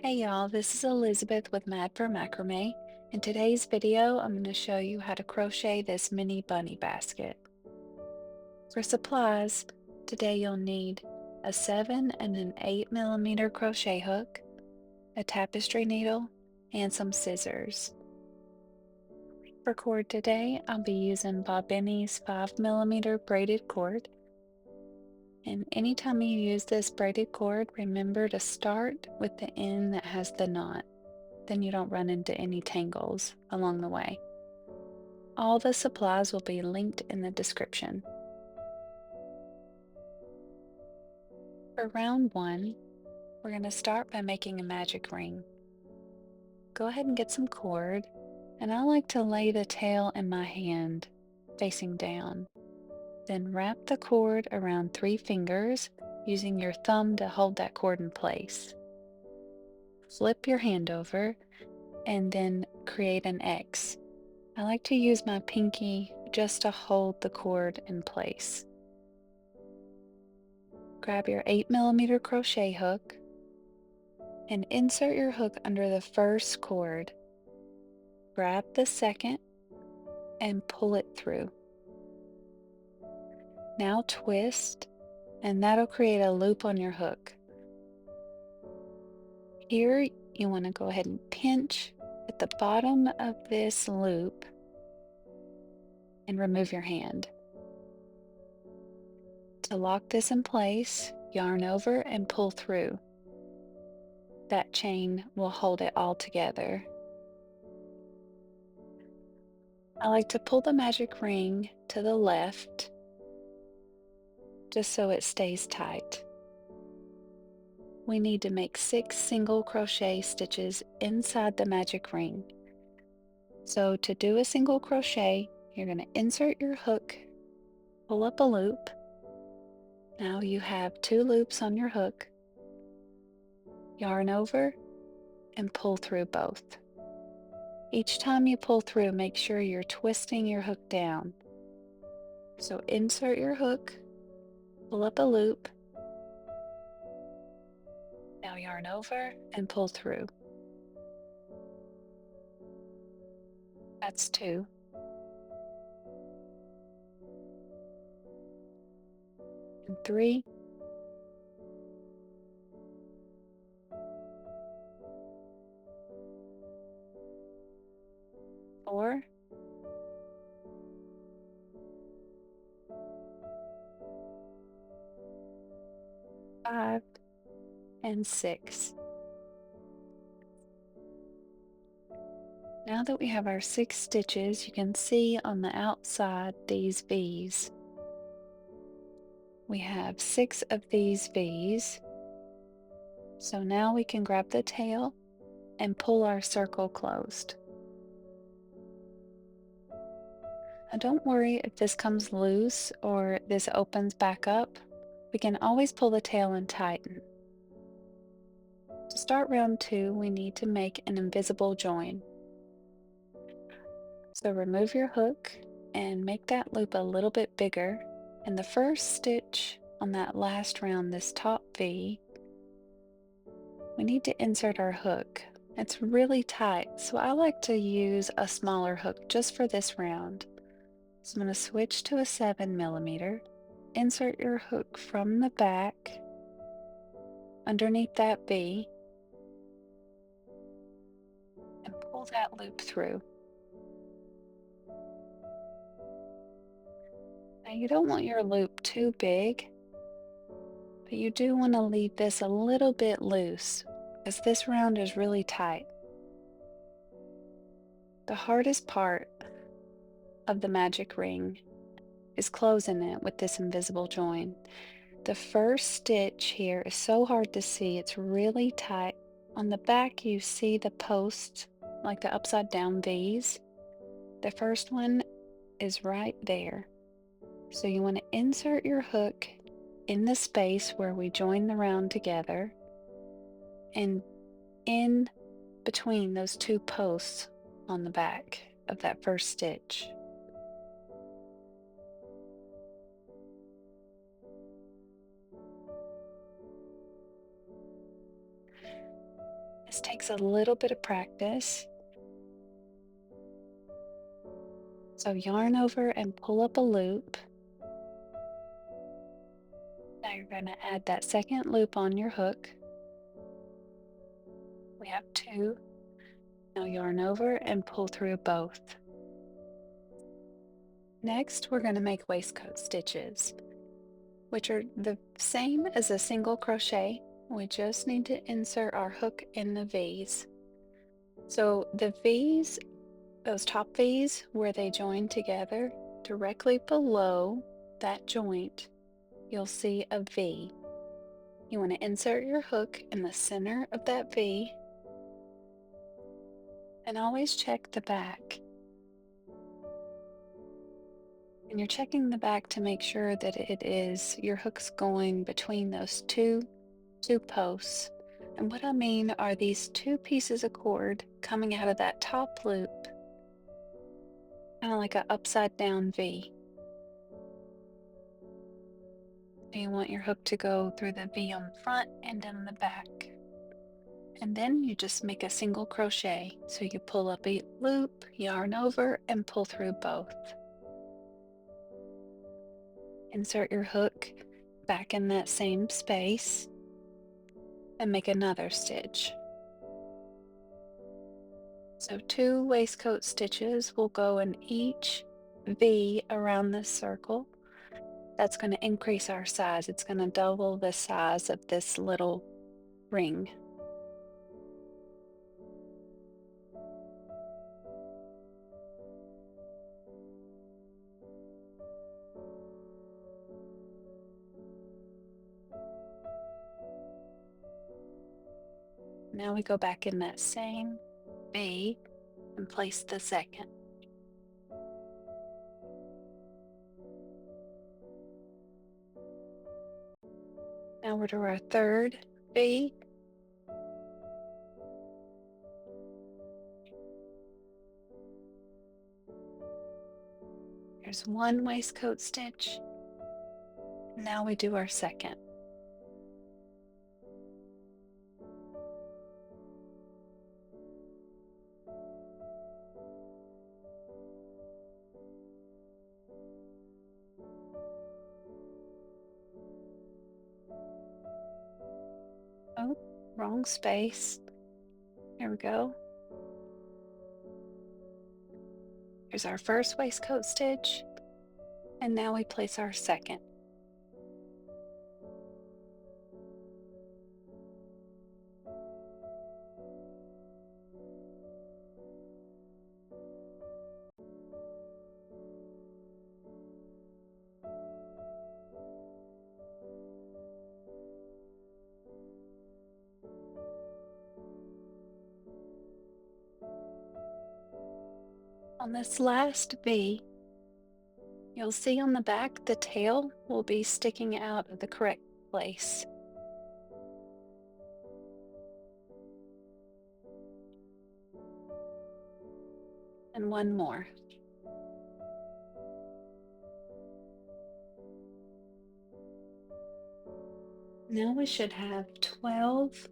Hey y'all, this is Elizabeth with Mad for Macrame. In today's video, I'm going to show you how to crochet this mini bunny basket. For supplies, today you'll need a 7 and an 8mm crochet hook, a tapestry needle, and some scissors. For cord today, I'll be using Bobbiny's 5mm braided cord. And anytime you use this braided cord, remember to start with the end that has the knot. Then you don't run into any tangles along the way. All the supplies will be linked in the description. For round 1, we're going to start by making a magic ring. Go ahead and get some cord, and I like to lay the tail in my hand, facing down. Then wrap the cord around 3 fingers, using your thumb to hold that cord in place. Flip your hand over, and then create an X. I like to use my pinky just to hold the cord in place. Grab your 8mm crochet hook and insert your hook under the first cord. Grab the second and pull it through. Now twist, and that'll create a loop on your hook. Here you want to go ahead and pinch at the bottom of this loop and remove your hand. To lock this in place, yarn over and pull through. That chain will hold it all together. I like to pull the magic ring to the left just so it stays tight. We need to make 6 single crochet stitches inside the magic ring. So to do a single crochet, you're going to insert your hook, pull up a loop. Now you have 2 loops on your hook. Yarn over and pull through both. Each time you pull through, make sure you're twisting your hook down. So insert your hook, pull up a loop. Now yarn over and pull through. That's 2. And 3. 4. 5. And 6. Now that we have our 6 stitches, you can see on the outside these V's. We have 6 of these V's. So now we can grab the tail and pull our circle closed. Now don't worry if this comes loose or this opens back up. We can always pull the tail and tighten. To start round 2, we need to make an invisible join. So remove your hook and make that loop a little bit bigger. And the first stitch on that last round, this top V, we need to insert our hook. It's really tight, so I like to use a smaller hook just for this round. So I'm going to switch to a 7mm. Insert your hook from the back underneath that V and pull that loop through. Now you don't want your loop too big, but you do want to leave this a little bit loose because this round is really tight. The hardest part of the magic ring is closing it with this invisible join. The first stitch here is so hard to see, it's really tight. On the back you see the post, like the upside down V's. The first one is right there. So you want to insert your hook in the space where we join the round together and in between those 2 posts on the back of that first stitch. This takes a little bit of practice. So yarn over and pull up a loop. Now you're going to add that second loop on your hook. We have two. Now yarn over and pull through both. Next, we're going to make waistcoat stitches, which are the same as a single crochet. We just need to insert our hook in the V's. So the V's, those top V's where they join together, directly below that joint, you'll see a V. You want to insert your hook in the center of that V and always check the back. And you're checking the back to make sure that your hook's going between those two posts. And what I mean are these two pieces of cord coming out of that top loop, kind of like an upside down V. And you want your hook to go through the V on the front and in the back. And then you just make a single crochet. So you pull up a loop, yarn over, and pull through both. Insert your hook back in that same space and make another stitch. So 2 waistcoat stitches will go in each V around this circle. That's going to increase our size. It's going to double the size of this little ring. Now we go back in that same V and place the second. Now we're to our third V. There's 1 waistcoat stitch. Now we do our second. Oh, wrong space. There we go. Here's our first waistcoat stitch, and now we place our second. On this last V, you'll see on the back the tail will be sticking out of the correct place. And 1 more. Now we should have 12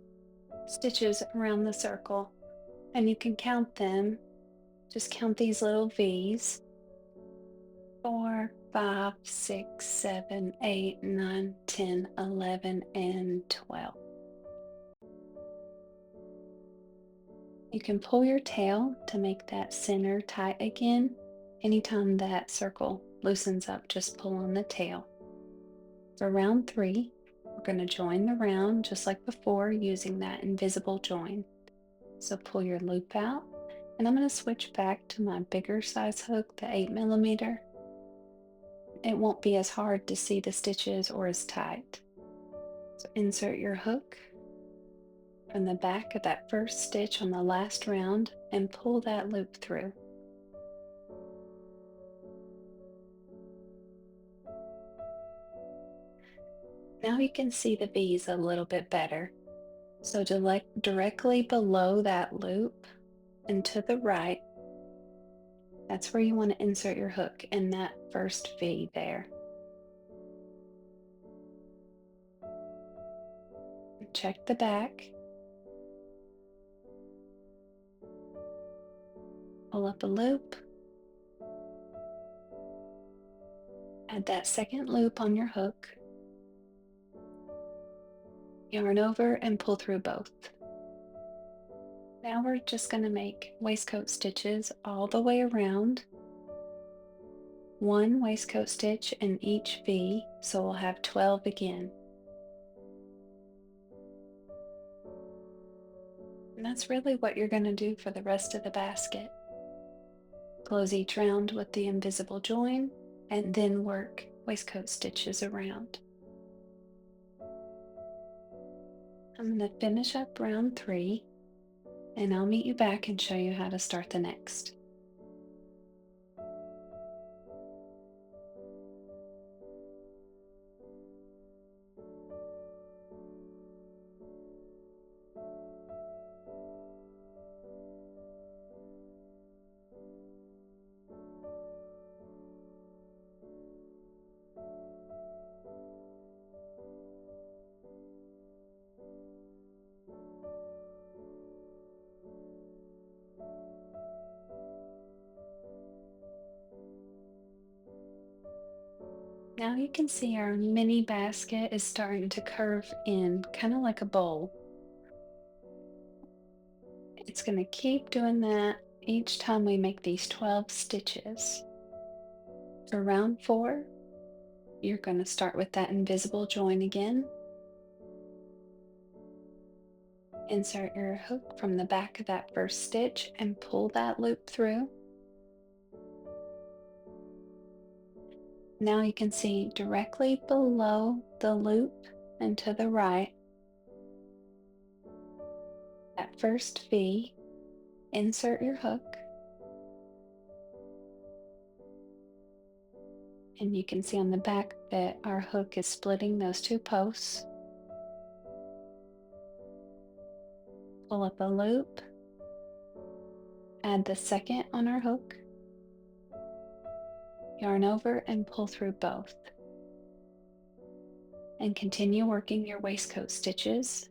stitches around the circle, and you can count them. Just count these little V's. 4, 5, 6, 7, 8, 9, 10, 11, and 12. You can pull your tail to make that center tight again. Anytime that circle loosens up, just pull on the tail. For round 3, we're going to join the round just like before using that invisible join. So pull your loop out, and I'm going to switch back to my bigger size hook, the 8mm. It won't be as hard to see the stitches or as tight. So insert your hook from the back of that first stitch on the last round and pull that loop through. Now you can see the V's a little bit better. So directly below that loop and to the right, that's where you want to insert your hook in that first V there. Check the back. Pull up a loop, add that second loop on your hook, yarn over and pull through both. Now we're just going to make waistcoat stitches all the way around. One waistcoat stitch in each V, so we'll have 12 again. And that's really what you're going to do for the rest of the basket. Close each round with the invisible join and then work waistcoat stitches around. I'm going to finish up round 3 and I'll meet you back and show you how to start the next. Now you can see our mini basket is starting to curve in, kind of like a bowl. It's going to keep doing that each time we make these 12 stitches. For round 4, you're going to start with that invisible join again. Insert your hook from the back of that first stitch and pull that loop through. Now you can see directly below the loop and to the right, that first V, insert your hook, and you can see on the back that our hook is splitting those 2 posts. Pull up a loop, add the second on our hook, yarn over and pull through both. And continue working your waistcoat stitches,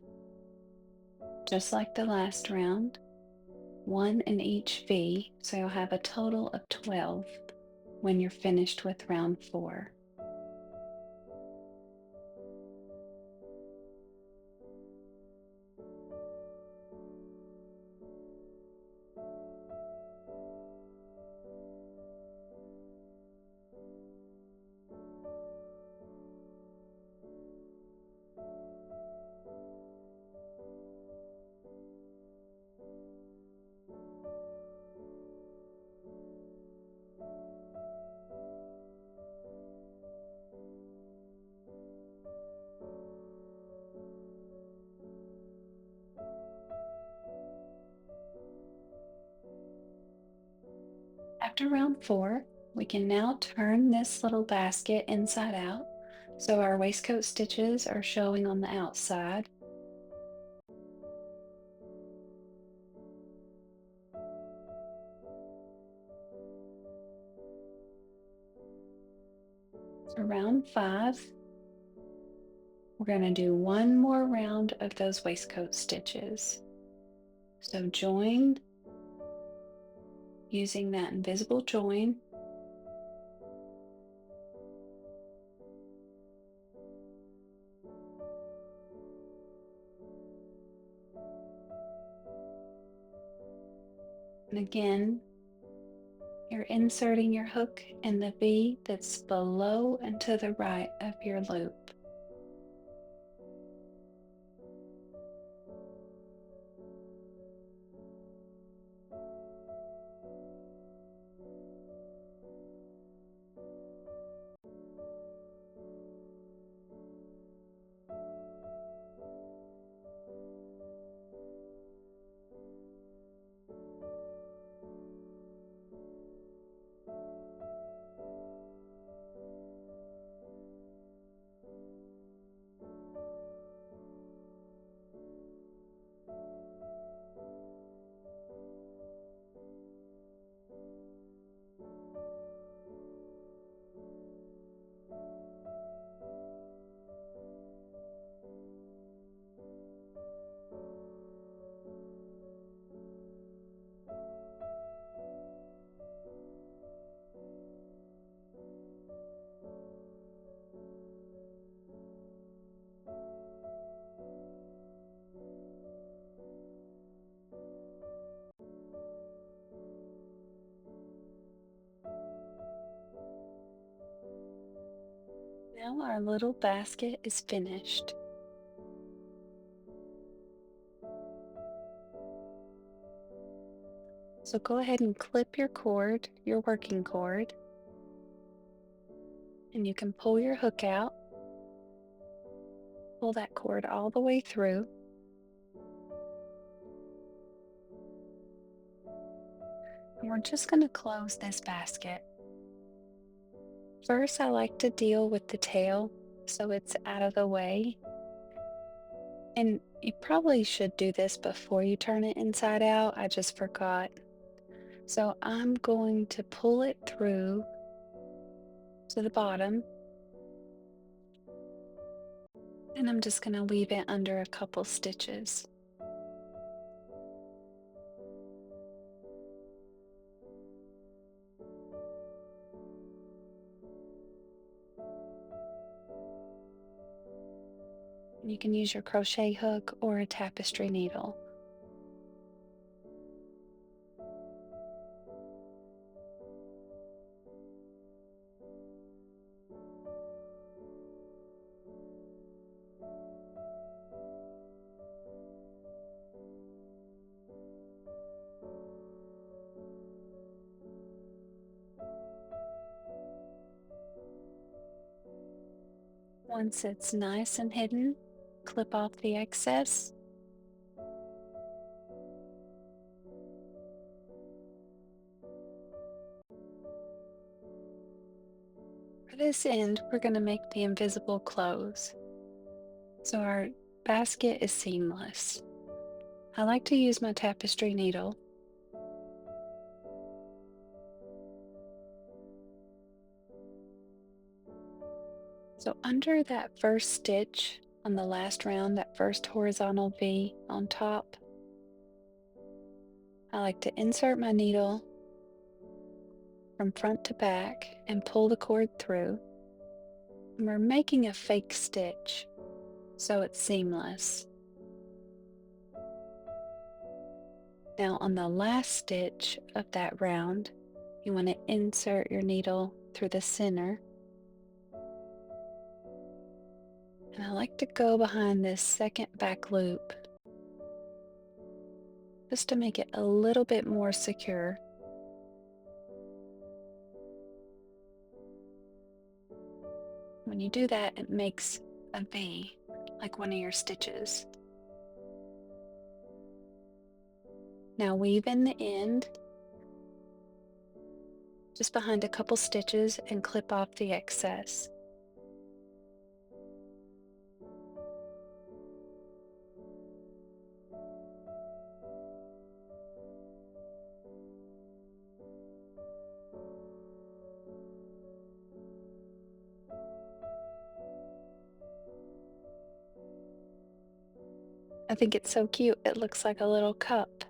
just like the last round, 1 in each V, so you'll have a total of 12 when you're finished with round 4. After round 4, we can now turn this little basket inside out, so our waistcoat stitches are showing on the outside. For round 5, we're going to do one more round of those waistcoat stitches. So join using that invisible join. And again, you're inserting your hook in the V that's below and to the right of your loop. Now our little basket is finished. So go ahead and clip your cord, your working cord, and you can pull your hook out, pull that cord all the way through. And we're just going to close this basket. First, I like to deal with the tail so it's out of the way. And you probably should do this before you turn it inside out. I just forgot. So I'm going to pull it through to the bottom. And I'm just going to leave it under a couple stitches. You can use your crochet hook or a tapestry needle. Once it's nice and hidden, clip off the excess. For this end, we're going to make the invisible close. So our basket is seamless. I like to use my tapestry needle. So under that first stitch on the last round, that first horizontal V on top, I like to insert my needle from front to back and pull the cord through. And we're making a fake stitch, so it's seamless. Now on the last stitch of that round, you want to insert your needle through the center. And I like to go behind this second back loop just to make it a little bit more secure. When you do that, it makes a V, like one of your stitches. Now weave in the end, just behind a couple stitches, and clip off the excess. I think it's so cute, it looks like a little cup.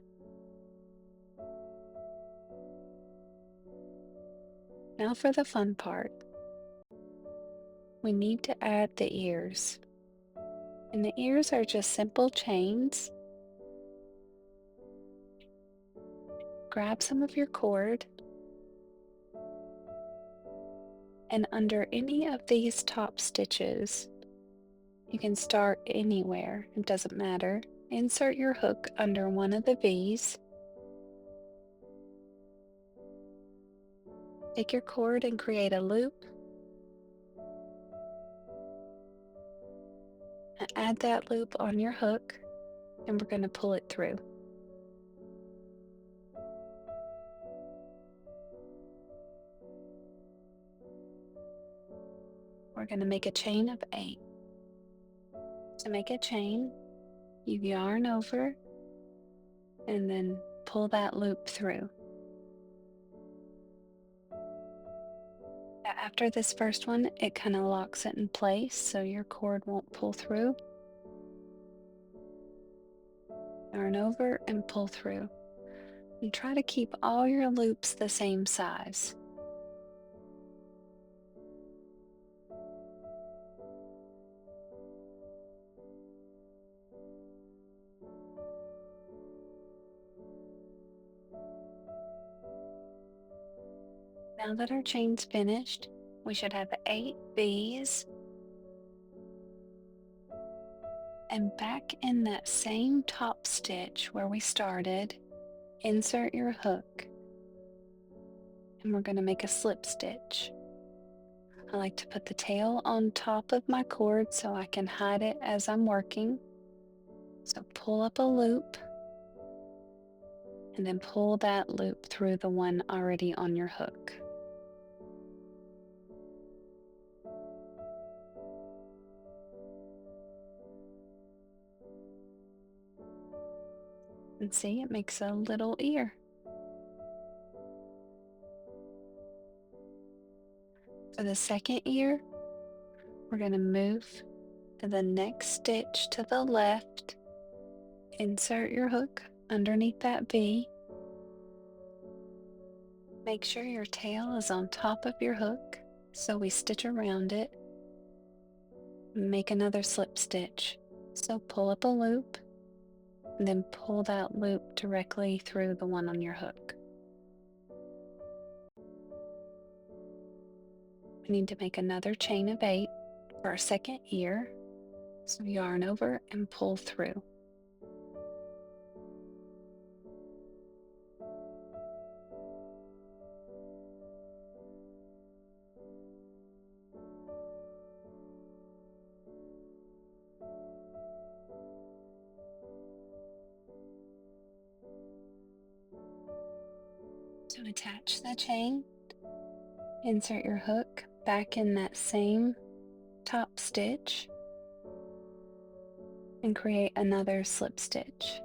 Now for the fun part. We need to add the ears. And the ears are just simple chains. Grab some of your cord, and under any of these top stitches, you can start anywhere, it doesn't matter. Insert your hook under one of the V's. Take your cord and create a loop. And add that loop on your hook, and we're going to pull it through. We're going to make a chain of 8. To make a chain, you yarn over and then pull that loop through. After this first one, it kind of locks it in place so your cord won't pull through. Yarn over and pull through. And try to keep all your loops the same size. Now that our chain's finished, we should have 8 V's And back in that same top stitch where we started, insert your hook, and we're going to make a slip stitch. I like to put the tail on top of my cord so I can hide it as I'm working. So pull up a loop and then pull that loop through the one already on your hook. And see, it makes a little ear. For the second ear, we're going to move to the next stitch to the left. Insert your hook underneath that V. Make sure your tail is on top of your hook, so we stitch around it. Make another slip stitch. So pull up a loop, and then pull that loop directly through the one on your hook. We need to make another chain of 8 for our second ear. So yarn over and pull through. To attach the chain, insert your hook back in that same top stitch and create another slip stitch.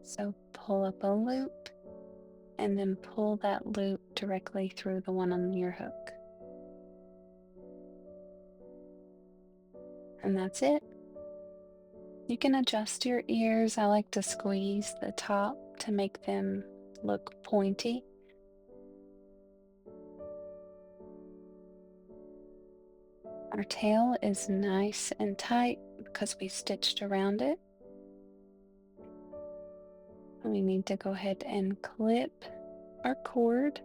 So pull up a loop and then pull that loop directly through the one on your hook. And that's it. You can adjust your ears. I like to squeeze the top to make them look pointy. Our tail is nice and tight because we stitched around it. And we need to go ahead and clip our cord.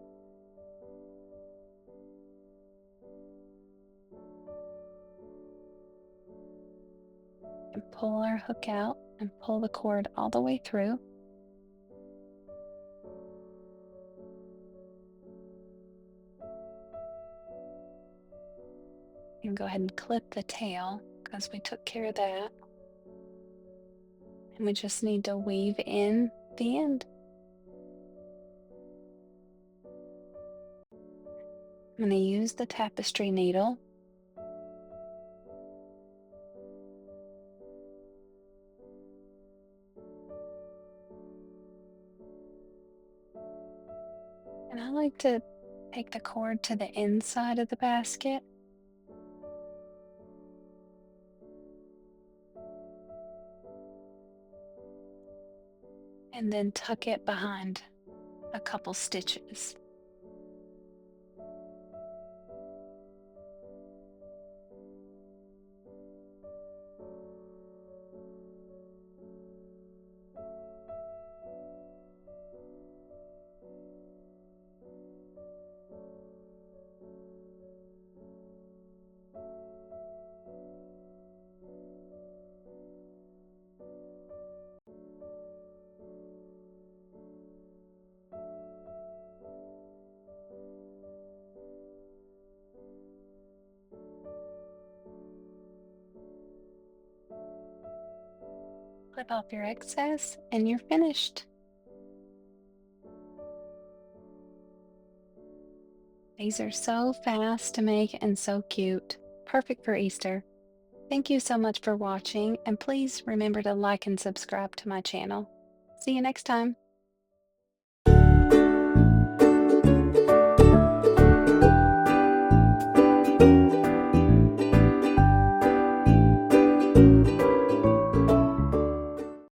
And pull our hook out and pull the cord all the way through. And go ahead and clip the tail because we took care of that. And we just need to weave in the end. I'm going to use the tapestry needle. And I like to take the cord to the inside of the basket. And then tuck it behind a couple stitches. Clip off your excess and you're finished. These are so fast to make and so cute. Perfect for Easter. Thank you so much for watching, and please remember to like and subscribe to my channel. See you next time.